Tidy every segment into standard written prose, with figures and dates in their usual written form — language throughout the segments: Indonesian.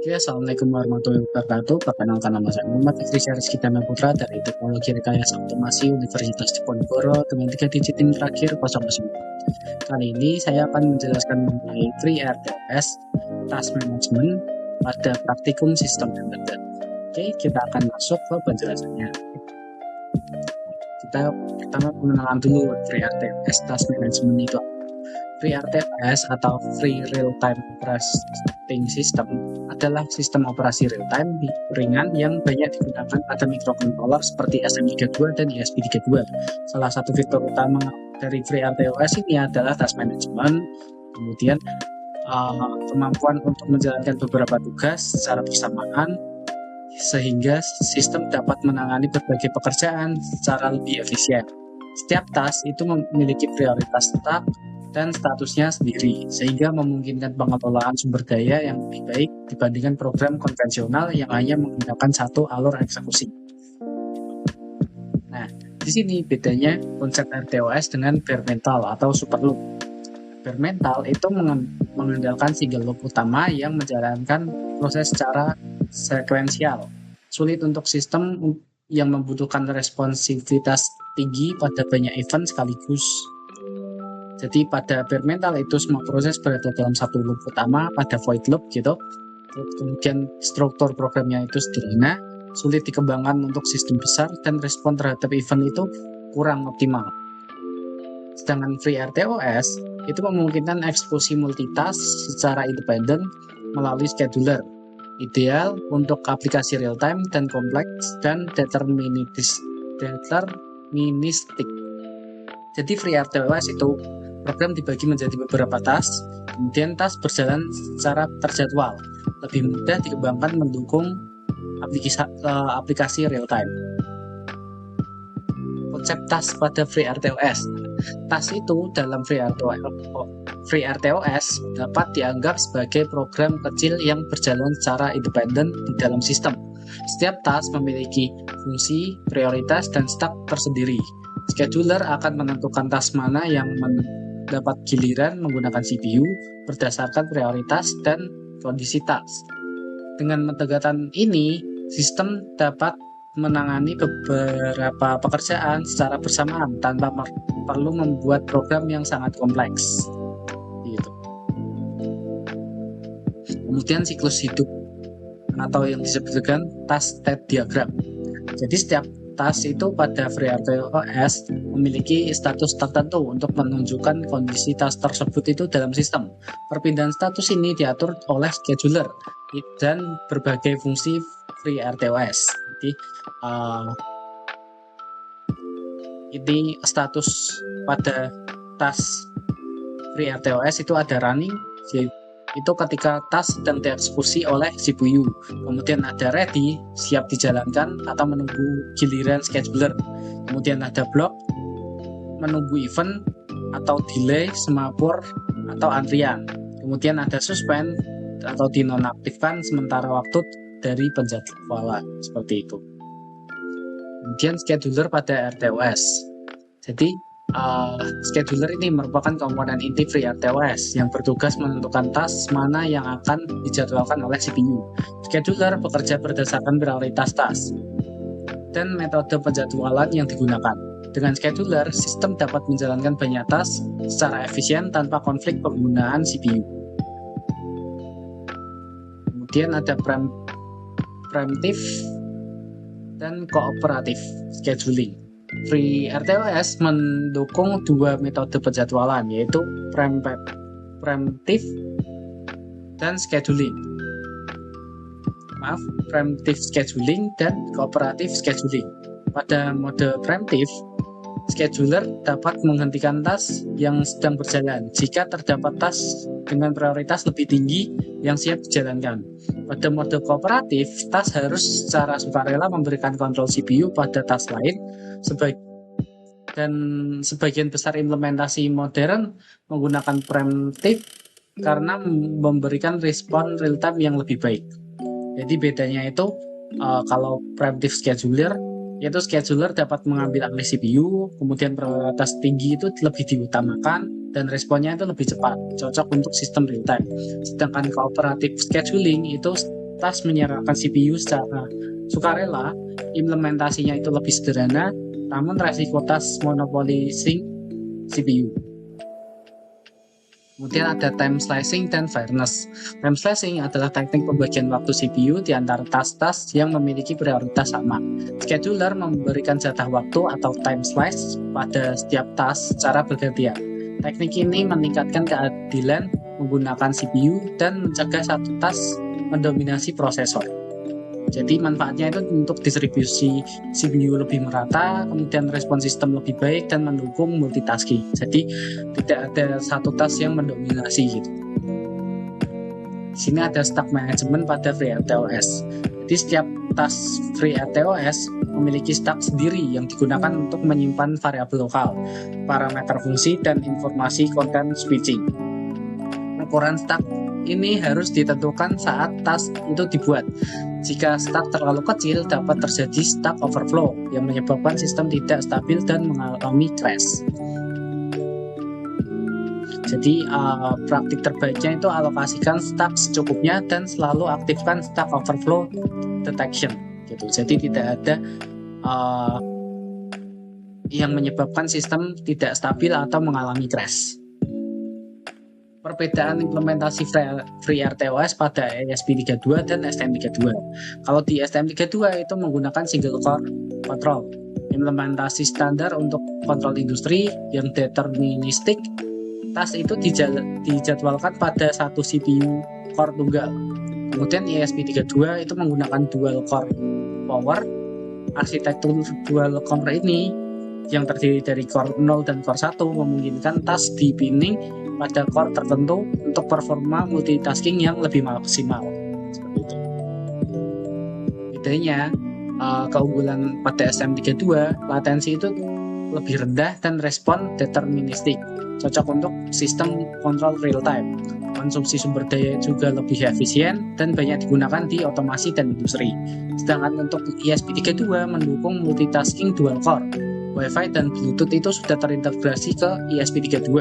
Oke, Assalamualaikum warahmatullahi wabarakatuh. Perkenalkan, nama saya Muhammad Ikrisya Rizky Dana Putra dari Teknologi Rekayasa Otomasi Universitas Diponegoro dengan 3 digit NIM terakhir 009. Kali ini saya akan menjelaskan mengenai FreeRTOS Task Management pada praktikum sistem embedded. Oke, kita akan masuk ke penjelasannya. Kita pertama mengenalkan dulu FreeRTOS Task Management itu. FreeRTOS atau Free Real Time Operating System adalah sistem operasi real-time ringan yang banyak digunakan pada microcontroller seperti STM32 dan ESP32. Salah satu fitur utama dari FreeRTOS ini adalah task management, kemudian kemampuan untuk menjalankan beberapa tugas secara bersamaan, sehingga sistem dapat menangani berbagai pekerjaan secara lebih efisien. Setiap task itu memiliki prioritas tetap dan statusnya sendiri, sehingga memungkinkan pengelolaan sumber daya yang lebih baik dibandingkan program konvensional yang hanya menggunakan satu alur eksekusi. Nah, di sini bedanya konsep RTOS dengan bare metal atau super loop. Bare metal itu mengandalkan single loop utama yang menjalankan proses secara sekuensial. Sulit untuk sistem yang membutuhkan responsivitas tinggi pada banyak event sekaligus. Jadi pada bare metal itu semua proses berada dalam satu loop utama pada void loop gitu. Kemudian struktur programnya itu sederhana, sulit dikembangkan untuk sistem besar, dan respon terhadap event itu kurang optimal. Sedangkan FreeRTOS itu memungkinkan eksekusi multitask secara independen melalui scheduler, ideal untuk aplikasi real time dan kompleks dan deterministik. Jadi FreeRTOS itu program dibagi menjadi beberapa task, kemudian task berjalan secara terjadwal, lebih mudah dikembangkan mendukung aplikasi real time. Konsep task pada FreeRTOS. Task itu dalam FreeRTOS dapat dianggap sebagai program kecil yang berjalan secara independen di dalam sistem. Setiap task memiliki fungsi, prioritas, dan step tersendiri. Scheduler akan menentukan task mana yang mendapat giliran menggunakan CPU berdasarkan prioritas dan kondisi task. Dengan pendekatan ini, sistem dapat menangani beberapa pekerjaan secara bersamaan tanpa perlu membuat program yang sangat kompleks. Gitu. Kemudian siklus hidup atau yang disebut dengan task state diagram. Jadi setiap task itu pada FreeRTOS memiliki status tertentu untuk menunjukkan kondisi task tersebut itu dalam sistem. Perpindahan status ini diatur oleh scheduler dan berbagai fungsi FreeRTOS. Jadi ini status pada task FreeRTOS itu ada running, itu ketika task sedang dieksekusi oleh CPU. Kemudian ada ready, siap dijalankan atau menunggu giliran scheduler. Kemudian ada block, menunggu event atau delay, semapur atau antrian. Kemudian ada suspend atau dinonaktifkan sementara waktu dari penjadwalan, seperti itu. Kemudian scheduler pada RTOS. Jadi scheduler ini merupakan komponen inti FreeRTOS yang bertugas menentukan task mana yang akan dijadwalkan oleh CPU. Scheduler bekerja berdasarkan prioritas task dan metode penjadwalan yang digunakan. Dengan scheduler, sistem dapat menjalankan banyak task secara efisien tanpa konflik penggunaan CPU. Kemudian ada preemptive dan kooperatif scheduling. FreeRTOS mendukung dua metode penjadwalan, yaitu preemptive dan scheduling. Preemptive scheduling dan cooperative scheduling. Pada mode preemptive, scheduler dapat menghentikan task yang sedang berjalan jika terdapat task dengan prioritas lebih tinggi yang siap dijalankan. Pada mode kooperatif, task harus secara sukarela memberikan kontrol CPU pada task lain, dan sebagian besar implementasi modern menggunakan preemptive karena memberikan respon real time yang lebih baik. Jadi bedanya itu kalau preemptive scheduler, yaitu scheduler dapat mengambil alih CPU, kemudian prioritas tinggi itu lebih diutamakan dan responnya itu lebih cepat, cocok untuk sistem real time. Sedangkan cooperative scheduling itu task menyerahkan CPU secara sukarela, implementasinya itu lebih sederhana, namun resiko task monopolising CPU. Kemudian ada time slicing dan fairness. Time slicing adalah teknik pembagian waktu CPU di antara task-task yang memiliki prioritas sama. Scheduler memberikan jatah waktu atau time slice pada setiap task secara bergantian. Teknik ini meningkatkan keadilan menggunakan CPU dan mencegah satu task mendominasi prosesor. Jadi manfaatnya itu untuk distribusi CPU lebih merata, kemudian respon sistem lebih baik dan mendukung multitasking. Jadi tidak ada satu task yang mendominasi gitu. Di sini ada stack management pada FreeRTOS. Jadi setiap task FreeRTOS memiliki stack sendiri yang digunakan untuk menyimpan variabel lokal, parameter fungsi, dan informasi konten switching. Ukuran stack ini harus ditentukan saat task itu dibuat. Jika stack terlalu kecil, dapat terjadi stack overflow yang menyebabkan sistem tidak stabil dan mengalami crash. Jadi praktik terbaiknya itu alokasikan stack secukupnya dan selalu aktifkan stack overflow detection. Gitu. Jadi tidak ada yang menyebabkan sistem tidak stabil atau mengalami crash. Perbedaan implementasi FreeRTOS pada ESP32 dan STM32. Kalau di STM32 itu menggunakan single core control. Implementasi standar untuk kontrol industri yang deterministik. Task itu dijadwalkan pada satu CPU core tunggal. Kemudian ESP32 itu menggunakan dual core power. Arsitektur dual core ini yang terdiri dari core 0 dan core 1 memungkinkan task dipinning pada core tertentu untuk performa multitasking yang lebih maksimal. Seperti itu. Bedanya, keunggulan pada STM32, latensi itu lebih rendah dan respon deterministik, cocok untuk sistem kontrol real time. Konsumsi sumber daya juga lebih efisien dan banyak digunakan di otomasi dan industri. Sedangkan untuk ESP32 mendukung multitasking dual core. Wi-Fi dan Bluetooth itu sudah terintegrasi ke ESP32.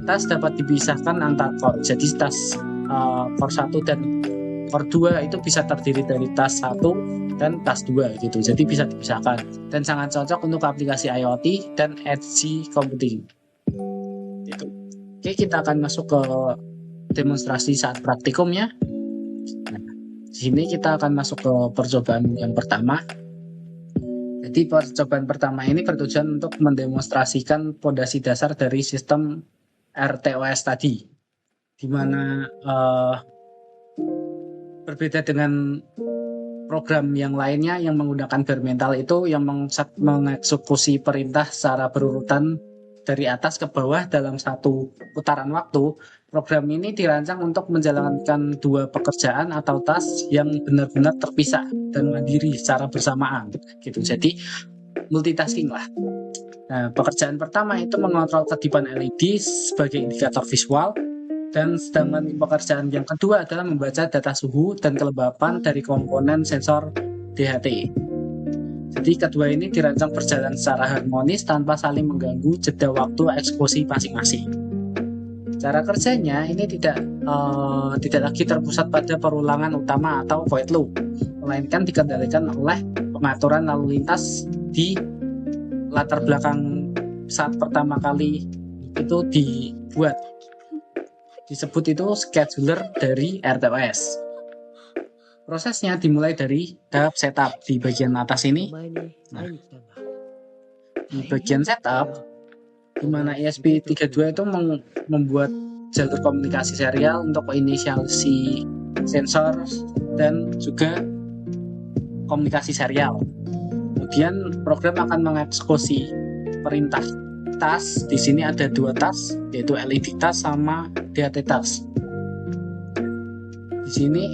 Task dapat dipisahkan antar core. Jadi task core 1 dan core 2 itu bisa terdiri dari task 1 dan task 2 gitu. Jadi bisa dipisahkan dan sangat cocok untuk aplikasi IoT dan edge computing. Gitu. Oke, kita akan masuk ke demonstrasi saat praktikum ya. Nah, di sini kita akan masuk ke percobaan yang pertama. Jadi percobaan pertama ini bertujuan untuk mendemonstrasikan fondasi dasar dari sistem RTOS tadi, di mana berbeda dengan program yang lainnya yang menggunakan bare metal itu yang mengeksekusi perintah secara berurutan dari atas ke bawah dalam satu putaran waktu. Program ini dirancang untuk menjalankan dua pekerjaan atau task yang benar-benar terpisah dan mandiri secara bersamaan gitu. Jadi multitasking lah. Nah, pekerjaan pertama itu mengontrol kedipan LED sebagai indikator visual, dan sedangkan pekerjaan yang kedua adalah membaca data suhu dan kelembapan dari komponen sensor DHT. Jadi kedua ini dirancang berjalan secara harmonis tanpa saling mengganggu jeda waktu eksekusi masing-masing. Cara kerjanya ini tidak lagi terpusat pada perulangan utama atau void loop, melainkan dikendalikan oleh pengaturan lalu lintas di latar belakang saat pertama kali itu dibuat. Disebut itu scheduler dari RTOS. Prosesnya dimulai dari tahap setup di bagian atas ini. Nah, di bagian setup, di mana ESP32 itu membuat jalur komunikasi serial untuk inisiasi sensor dan juga komunikasi serial. Kemudian program akan mengeksekusi perintah task. Di sini ada dua task, yaitu LED task sama DHT task. Di sini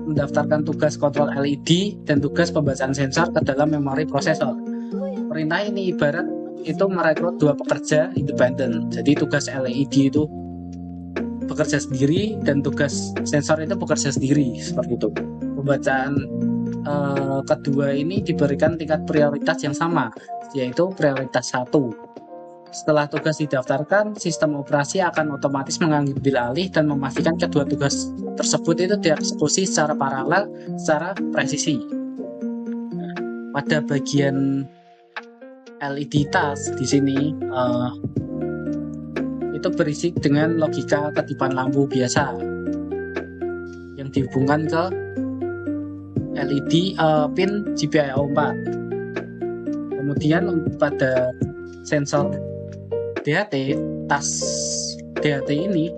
mendaftarkan tugas kontrol LED dan tugas pembacaan sensor ke dalam memori prosesor. Perintah ini ibarat itu merekrut dua pekerja independen. Jadi tugas LED itu bekerja sendiri dan tugas sensor itu bekerja sendiri, seperti itu. Pembacaan kedua ini diberikan tingkat prioritas yang sama, yaitu prioritas 1. Setelah tugas didaftarkan, sistem operasi akan otomatis mengambil alih dan memastikan kedua tugas tersebut itu dieksekusi secara paralel, secara presisi. Pada bagian LED task di sini itu berisi dengan logika ketipan lampu biasa yang dihubungkan ke LED pin GPIO 4. Kemudian pada sensor DHT, tas DHT ini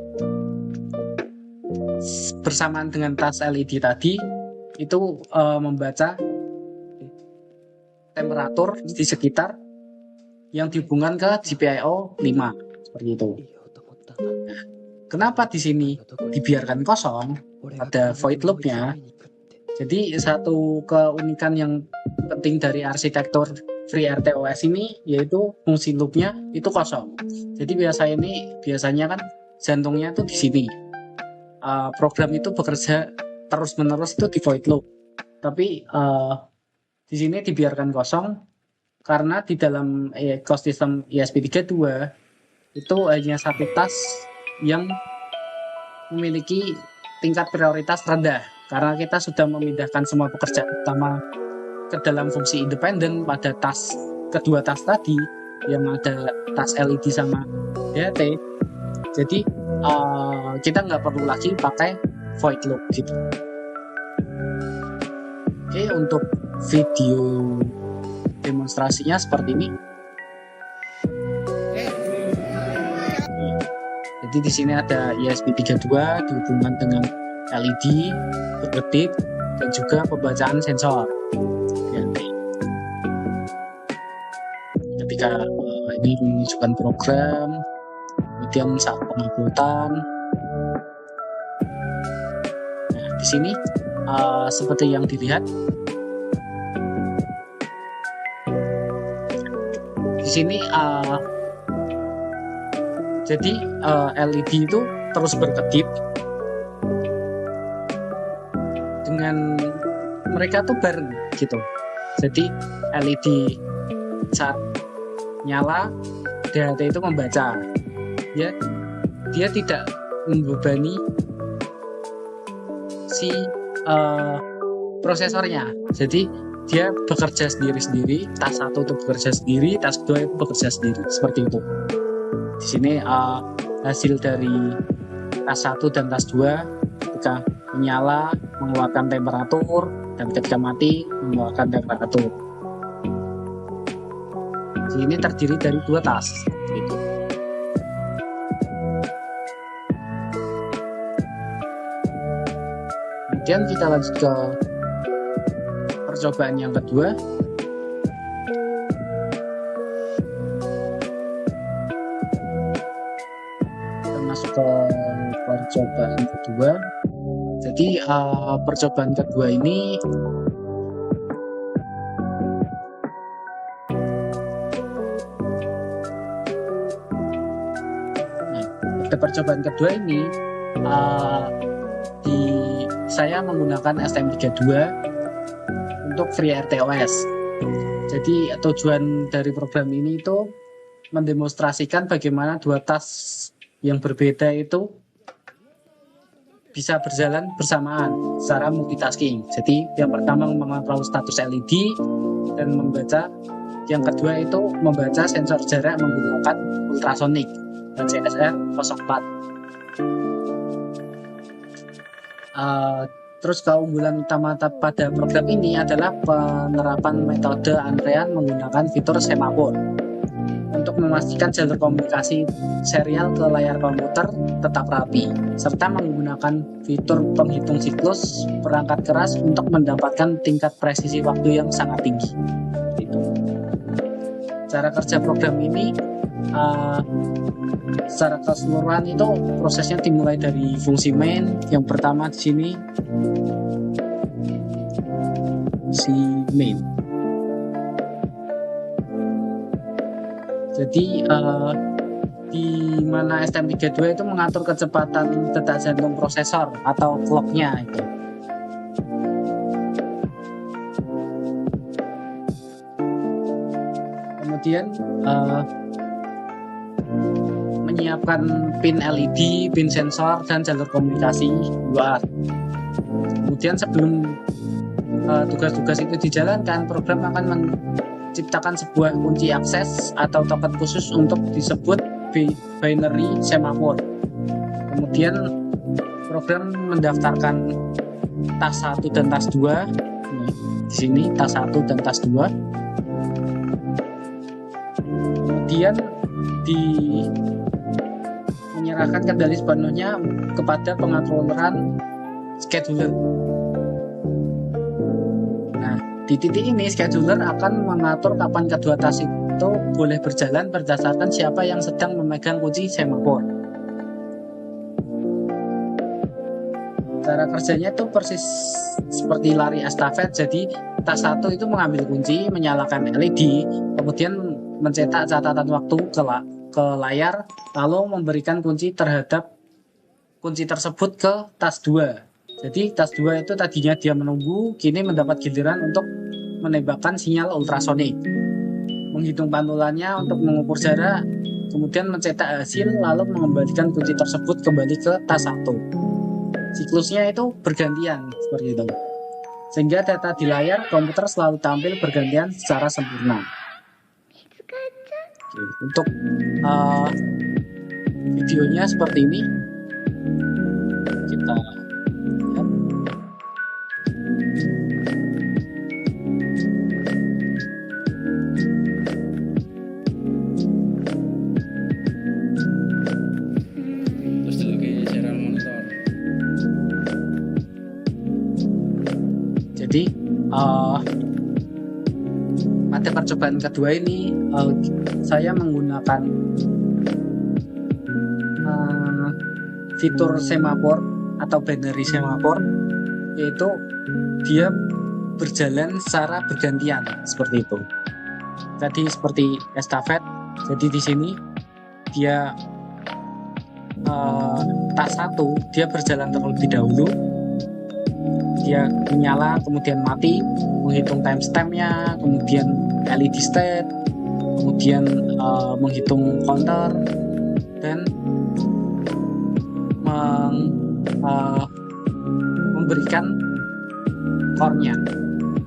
bersamaan dengan tas LED tadi itu membaca temperatur di sekitar yang dihubungkan ke GPIO 5 seperti itu. Kenapa di sini dibiarkan kosong, ada void loop-nya? Jadi satu keunikan yang penting dari arsitektur FreeRTOS ini yaitu fungsi loop-nya itu kosong. Jadi biasanya kan jantungnya tuh di sini. Program itu bekerja terus-menerus itu di void loop. Tapi di sini dibiarkan kosong karena di dalam ekosistem ESP32 itu hanya satu tas yang memiliki tingkat prioritas rendah karena kita sudah memindahkan semua pekerjaan utama ke dalam fungsi independen pada kedua tas tadi yang ada tas LED sama DHT. Jadi kita nggak perlu lagi pakai void loop gitu. Oke, untuk video demonstrasinya seperti ini. Jadi di sini ada ESP32 dihubungkan dengan LED berkedip dan juga pembacaan sensor. Ketika ini menunjukkan program, kemudian saat penguploadan. Nah, di sini seperti yang dilihat, di sini jadi LED itu terus berkedip dengan mereka tuh bareng gitu. Jadi LED saat nyala, DHT itu membaca. Ya, dia tidak membebani si prosesornya. Jadi dia bekerja sendiri-sendiri. Tas satu itu bekerja sendiri, tas kedua itu bekerja sendiri. Seperti itu. Di sini hasil dari tas 1 dan tas 2 ketika menyala mengeluarkan temperatur dan ketika mati mengeluarkan temperatur. Jadi ini terdiri dari 2 tas gitu. Kemudian kita lanjut ke percobaan yang kedua. Ke percobaan kedua. Jadi percobaan kedua ini saya menggunakan STM32 untuk FreeRTOS. Jadi tujuan dari program ini itu mendemonstrasikan bagaimana 2 tas yang berbeda itu bisa berjalan bersamaan secara multitasking. Jadi yang pertama mengontrol status LED dan membaca, yang kedua itu membaca sensor jarak menggunakan ultrasonik dan CSR 04. Terus keunggulan utama pada program ini adalah penerapan metode antrean menggunakan fitur semafor untuk memastikan jalur komunikasi serial ke layar komputer tetap rapi, serta menggunakan fitur penghitung siklus perangkat keras untuk mendapatkan tingkat presisi waktu yang sangat tinggi. Gitu. Cara kerja program ini secara keseluruhan itu prosesnya dimulai dari fungsi main. Yang pertama di sini si main. Jadi di mana STM32 itu mengatur kecepatan detak jantung prosesor atau clock-nya itu. Kemudian menyiapkan pin LED, pin sensor, dan jalur komunikasi UART. Kemudian sebelum tugas-tugas itu dijalankan, program akan menciptakan sebuah kunci akses atau token khusus untuk disebut binary semaphore. Kemudian program mendaftarkan tas 1 dan tas 2. Di sini tas 1 dan tas 2. Kemudian menyerahkan kendali sepenuhnya kepada pengontrolan scheduler. Nah, di titik ini scheduler akan mengatur kapan kedua tas itu boleh berjalan berdasarkan siapa yang sedang memegang kunci semaphore. Cara kerjanya itu persis seperti lari estafet. Jadi tas 1 itu mengambil kunci, menyalakan LED, kemudian mencetak catatan waktu ke layar, lalu memberikan kunci terhadap kunci tersebut ke tas 2. Jadi tas 2 itu tadinya dia menunggu, kini mendapat giliran untuk menembakkan sinyal ultrasonik, menghitung pantulannya untuk mengukur jarak, kemudian mencetak hasil, lalu mengembalikan kunci tersebut kembali ke tas 1. Siklusnya itu bergantian seperti itu, sehingga data di layar komputer selalu tampil bergantian secara sempurna. Oke, untuk videonya seperti ini kita lihat. Terus dulu ke serial monitor. Jadi pada percobaan kedua ini saya menggunakan fitur semaphore atau binary semaphore, yaitu dia berjalan secara bergantian seperti itu. Tadi seperti estafet. Jadi di sini dia tas 1 dia berjalan terlebih dahulu, dia menyala kemudian mati, menghitung timestampnya, kemudian LED state, kemudian menghitung counter, dan memberikan core-nya,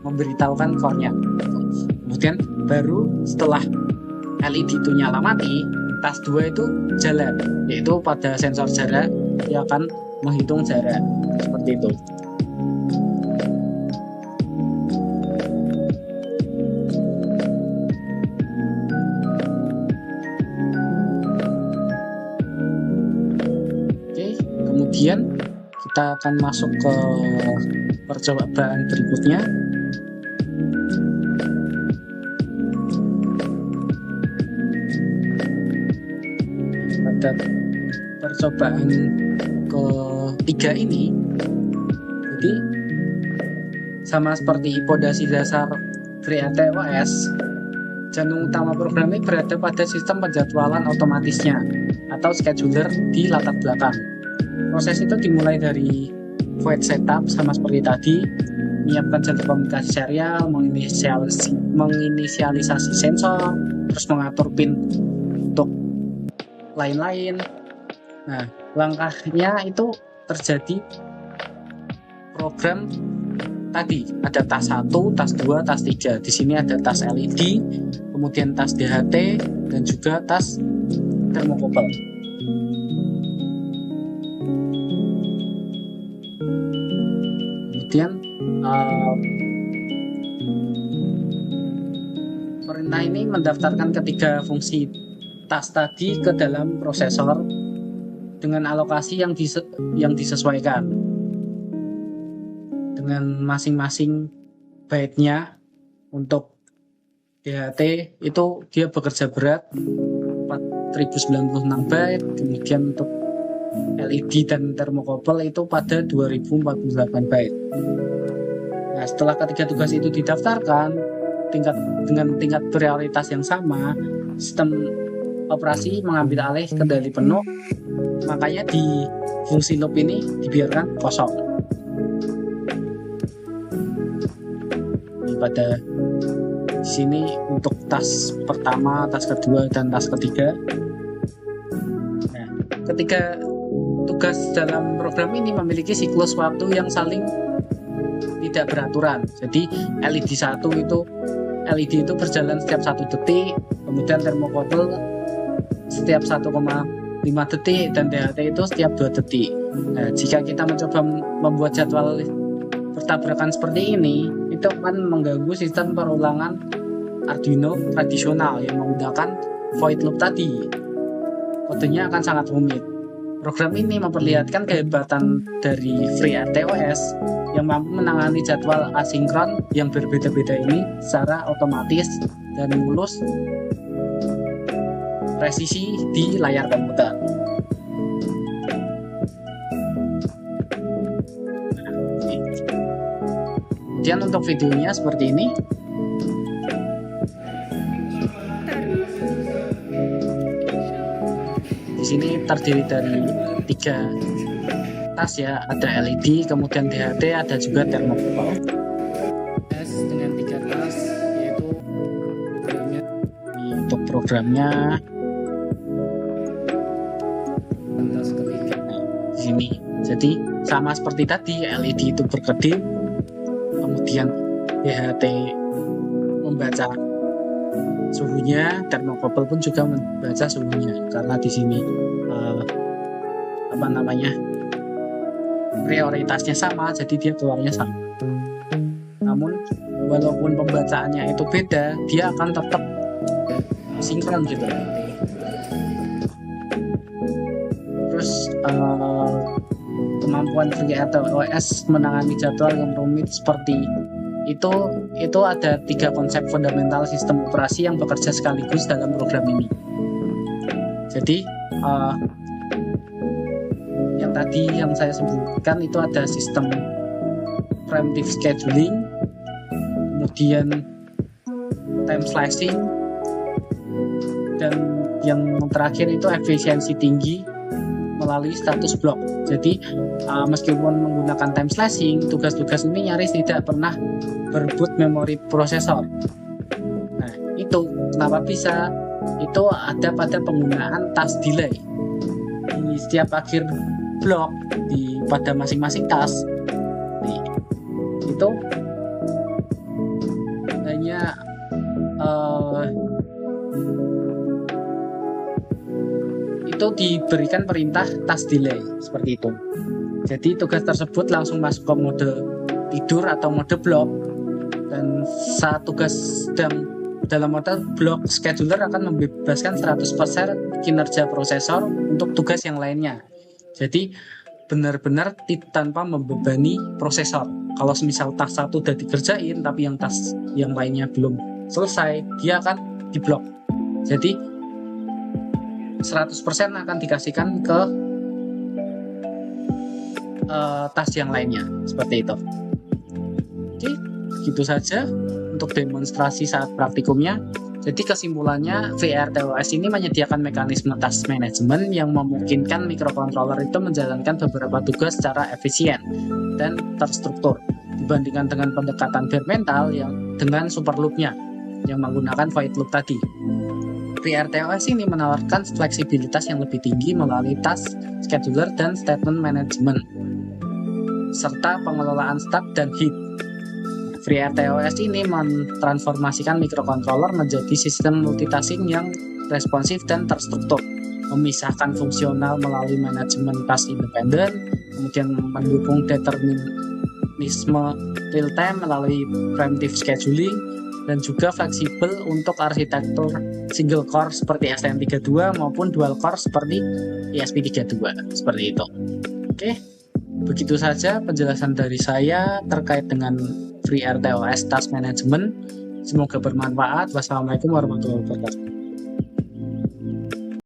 memberitahukan core-nya. Kemudian baru setelah LED itu nyala mati, tas 2 itu jalan, yaitu pada sensor jarak dia akan menghitung jarak seperti itu. Kemudian kita akan masuk ke percobaan berikutnya. Pada percobaan ketiga ini, jadi sama seperti pondasi dasar FreeRTOS, jantung utama program ini berada pada sistem penjadwalan otomatisnya atau scheduler di latar belakang. Proses itu dimulai dari void setup sama seperti tadi, menyiapkan jalur komunikasi serial, menginisialisasi sensor, terus mengatur pin untuk lain-lain. Nah, langkahnya itu terjadi program tadi ada tas 1, tas 2, tas 3. Di sini ada tas LED, kemudian tas DHT, dan juga tas thermocouple. Kemudian perintah ini mendaftarkan ketiga fungsi tas tadi ke dalam prosesor dengan alokasi yang disesuaikan dengan masing-masing byte-nya. Untuk DHT itu dia bekerja berat 4096 byte, kemudian untuk LED dan thermocouple itu pada 2048 byte. Nah, setelah ketiga tugas itu didaftarkan dengan tingkat prioritas yang sama, sistem operasi mengambil alih kendali penuh, makanya di fungsi loop ini dibiarkan kosong. Ini pada sini untuk tas pertama, tas kedua, dan tas ketiga. ketiga tugas dalam program ini memiliki siklus waktu yang saling tidak beraturan. Jadi LED itu berjalan setiap 1 detik, kemudian termokouple setiap 1,5 detik, dan DHT itu setiap 2 detik. Nah, jika kita mencoba membuat jadwal bertabrakan seperti ini, itu akan mengganggu sistem perulangan Arduino tradisional yang menggunakan void loop tadi. Kodenya akan sangat rumit. Program ini memperlihatkan kehebatan dari FreeRTOS yang mampu menangani jadwal asinkron yang berbeda-beda ini secara otomatis dan mulus presisi di layar komputer. Kemudian untuk videonya seperti ini. Di sini terdiri dari 3 tas ya, ada LED, kemudian DHT, ada juga termokouple. Dengan 3 tas, yaitu untuk programnya tas ketiga. Di sini, jadi sama seperti tadi, LED itu berkedip, kemudian DHT membaca suhunya, termokouple pun juga membaca suhunya, karena di sini prioritasnya sama, jadi dia keluarnya sama. Namun walaupun pembacaannya itu beda, dia akan tetap sinkron gitu. Terus kemampuan FreeRTOS menangani jadwal yang rumit seperti itu ada 3 konsep fundamental sistem operasi yang bekerja sekaligus dalam program ini. Jadi yang tadi yang saya sebutkan itu ada sistem preemptive scheduling, kemudian time slicing, dan yang terakhir itu efisiensi tinggi melalui status block. Jadi meskipun menggunakan time slicing, tugas-tugas ini nyaris tidak pernah berebut memori prosesor. Nah, itu kenapa bisa? Itu ada pada penggunaan task delay di setiap akhir blok pada masing-masing task. Itu hanya itu diberikan perintah task delay seperti itu. Jadi tugas tersebut langsung masuk ke mode tidur atau mode block, dan saat tugas dalam mode block, scheduler akan membebaskan 100% kinerja prosesor untuk tugas yang lainnya. Jadi benar-benar tanpa membebani prosesor. Kalau misal task 1 udah dikerjain tapi yang task yang lainnya belum selesai, dia akan diblok. Jadi 100% akan dikasihkan ke task yang lainnya, seperti itu. Oke, gitu saja untuk demonstrasi saat praktikumnya. Jadi kesimpulannya, FreeRTOS ini menyediakan mekanisme task management yang memungkinkan microcontroller itu menjalankan beberapa tugas secara efisien dan terstruktur dibandingkan dengan pendekatan bare metal yang dengan super loop-nya yang menggunakan void loop tadi. FreeRTOS ini menawarkan fleksibilitas yang lebih tinggi melalui task, scheduler, dan statement management, serta pengelolaan state dan heat. FreeRTOS ini mentransformasikan microcontroller menjadi sistem multitasking yang responsif dan terstruktur, memisahkan fungsional melalui manajemen task independen, kemudian mendukung determinisme real time melalui preemptive scheduling, dan juga fleksibel untuk arsitektur single core seperti STM32 maupun dual core seperti ESP32, seperti itu. Oke, begitu saja penjelasan dari saya terkait dengan FreeRTOS Task Management. Semoga bermanfaat. Wassalamualaikum warahmatullahi wabarakatuh.